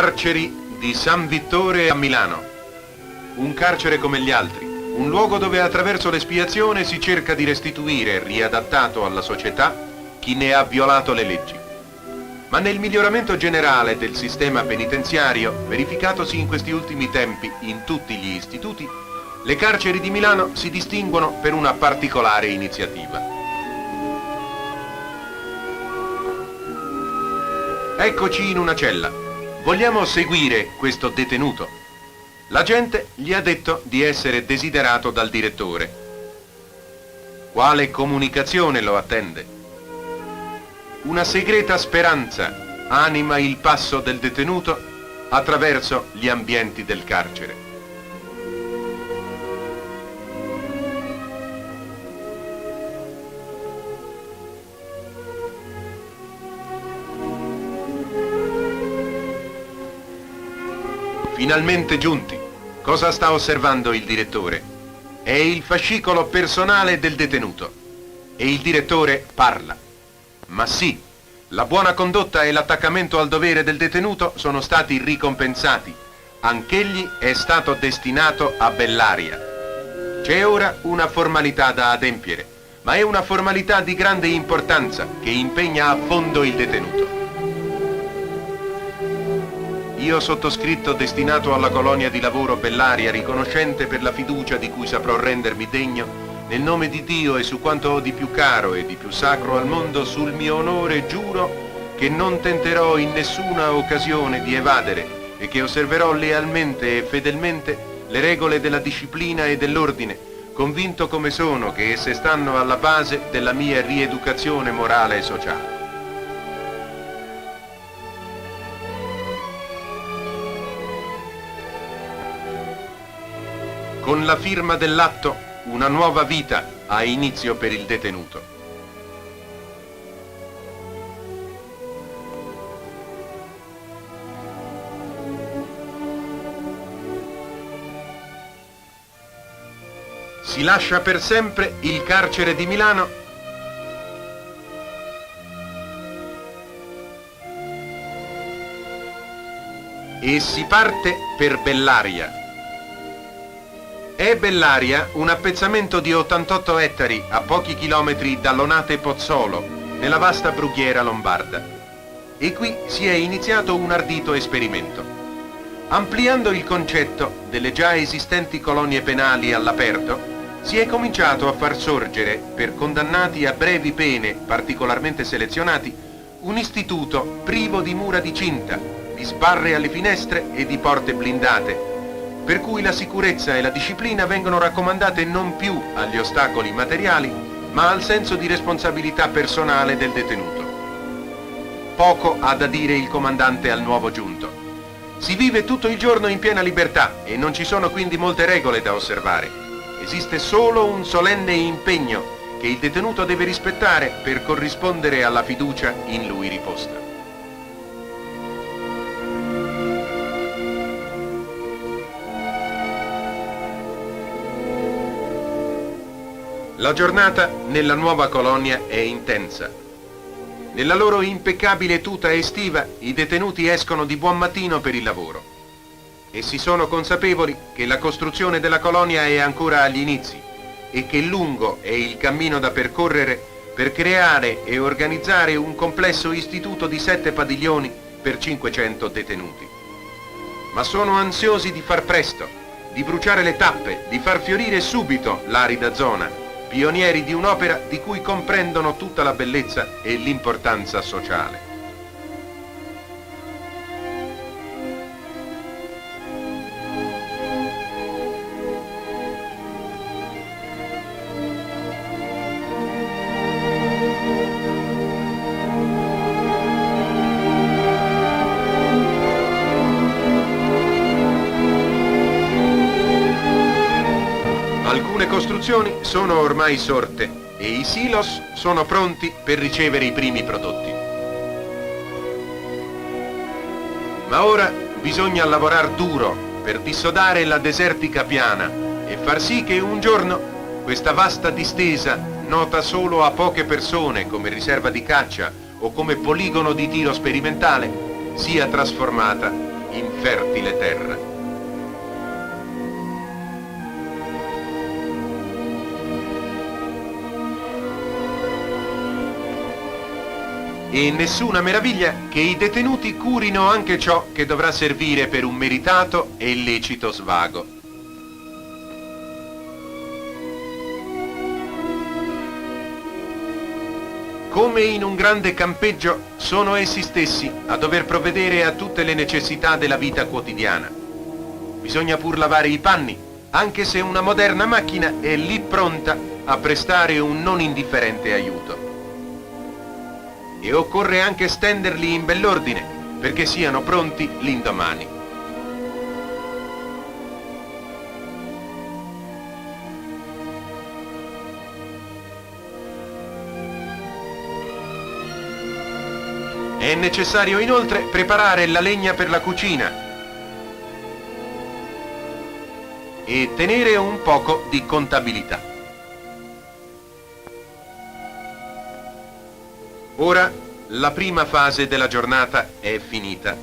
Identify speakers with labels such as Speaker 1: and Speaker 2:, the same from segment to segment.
Speaker 1: Carceri di San Vittore a Milano. Un carcere come gli altri, un luogo dove attraverso l'espiazione si cerca di restituire, riadattato alla società, chi ne ha violato le leggi. Ma nel miglioramento generale del sistema penitenziario, verificatosi in questi ultimi tempi in tutti gli istituti, le carceri di Milano si distinguono per una particolare iniziativa. Eccoci in una cella. Vogliamo seguire questo detenuto. L'agente gli ha detto di essere desiderato dal direttore. Quale comunicazione lo attende? Una segreta speranza anima il passo del detenuto attraverso gli ambienti del carcere. Finalmente giunti. Cosa sta osservando il direttore? È il fascicolo personale del detenuto. E il direttore parla. Ma sì, la buona condotta e l'attaccamento al dovere del detenuto sono stati ricompensati. Anch'egli è stato destinato a Bellaria. C'è ora una formalità da adempiere, ma è una formalità di grande importanza che impegna a fondo il detenuto. Io sottoscritto destinato alla colonia di lavoro Bellaria, riconoscente per la fiducia di cui saprò rendermi degno, nel nome di Dio e su quanto ho di più caro e di più sacro al mondo, sul mio onore giuro che non tenterò in nessuna occasione di evadere e che osserverò lealmente e fedelmente le regole della disciplina e dell'ordine, convinto come sono che esse stanno alla base della mia rieducazione morale e sociale. Con la firma dell'atto, una nuova vita ha inizio per il detenuto. Si lascia per sempre il carcere di Milano e si parte per Bellaria. È Bellaria un appezzamento di 88 ettari a pochi chilometri dall'Onate Pozzolo, nella vasta brughiera lombarda. E qui si è iniziato un ardito esperimento. Ampliando il concetto delle già esistenti colonie penali all'aperto, si è cominciato a far sorgere, per condannati a brevi pene particolarmente selezionati, un istituto privo di mura di cinta, di sbarre alle finestre e di porte blindate, per cui la sicurezza e la disciplina vengono raccomandate non più agli ostacoli materiali, ma al senso di responsabilità personale del detenuto. Poco ha da dire il comandante al nuovo giunto. Si vive tutto il giorno in piena libertà e non ci sono quindi molte regole da osservare. Esiste solo un solenne impegno che il detenuto deve rispettare per corrispondere alla fiducia in lui riposta. La giornata nella nuova colonia è intensa. Nella loro impeccabile tuta estiva i detenuti escono di buon mattino per il lavoro. Essi sono consapevoli che la costruzione della colonia è ancora agli inizi e che lungo è il cammino da percorrere per creare e organizzare un complesso istituto di 7 padiglioni per 500 detenuti. Ma sono ansiosi di far presto, di bruciare le tappe, di far fiorire subito l'arida zona, pionieri di un'opera di cui comprendono tutta la bellezza e l'importanza sociale. Alcune costruzioni sono ormai sorte e i silos sono pronti per ricevere i primi prodotti. Ma ora bisogna lavorare duro per dissodare la desertica piana e far sì che un giorno questa vasta distesa, nota solo a poche persone come riserva di caccia o come poligono di tiro sperimentale, sia trasformata infertile terra. E nessuna meraviglia che i detenuti curino anche ciò che dovrà servire per un meritato e lecito svago. Come in un grande campeggio, sono essi stessi a dover provvedere a tutte le necessità della vita quotidiana. Bisogna pur lavare i panni, anche se una moderna macchina è lì pronta a prestare un non indifferente aiuto. E occorre anche stenderli in bell'ordine, perché siano pronti l'indomani. È necessario inoltre preparare la legna per la cucina e tenere un poco di contabilità. Ora la prima fase della giornata è finita.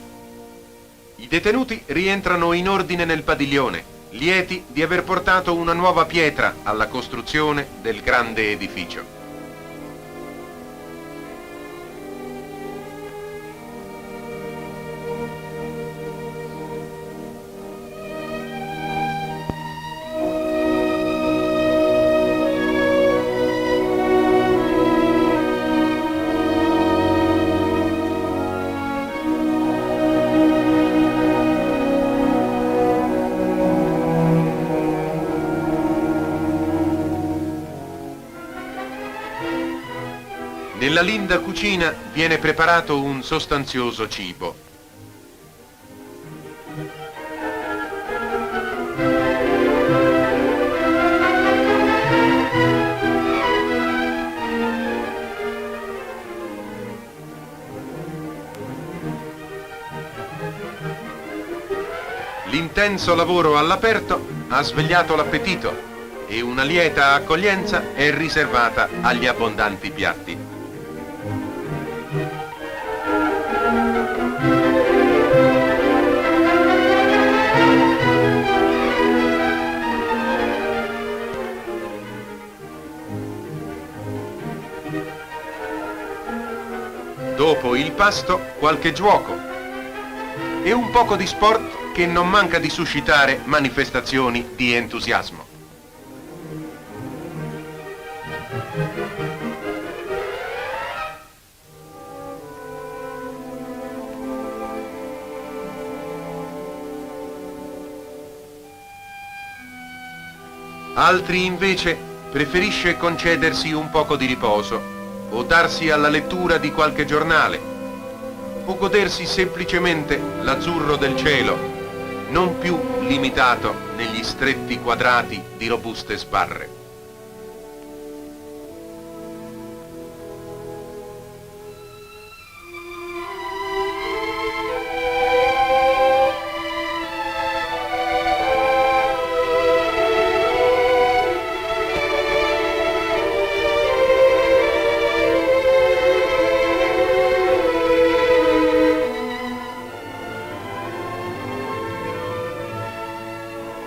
Speaker 1: I detenuti rientrano in ordine nel padiglione, lieti di aver portato una nuova pietra alla costruzione del grande edificio. Nella linda cucina viene preparato un sostanzioso cibo. L'intenso lavoro all'aperto ha svegliato l'appetito e una lieta accoglienza è riservata agli abbondanti piatti. Dopo il pasto, qualche gioco e un poco di sport che non manca di suscitare manifestazioni di entusiasmo. Altri invece preferisce concedersi un poco di riposo o darsi alla lettura di qualche giornale o godersi semplicemente l'azzurro del cielo, non più limitato negli stretti quadrati di robuste sbarre.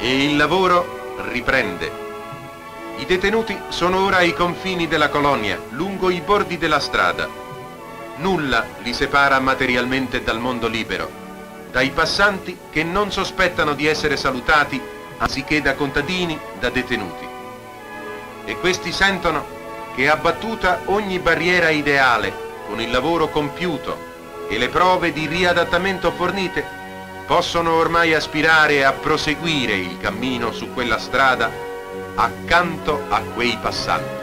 Speaker 1: E il lavoro riprende. I detenuti sono ora ai confini della colonia, lungo i bordi della strada. Nulla li separa materialmente dal mondo libero, dai passanti che non sospettano di essere salutati, anziché da contadini, da detenuti. E questi sentono che abbattuta ogni barriera ideale, con il lavoro compiuto e le prove di riadattamento fornite, possono ormai aspirare a proseguire il cammino su quella strada accanto a quei passanti.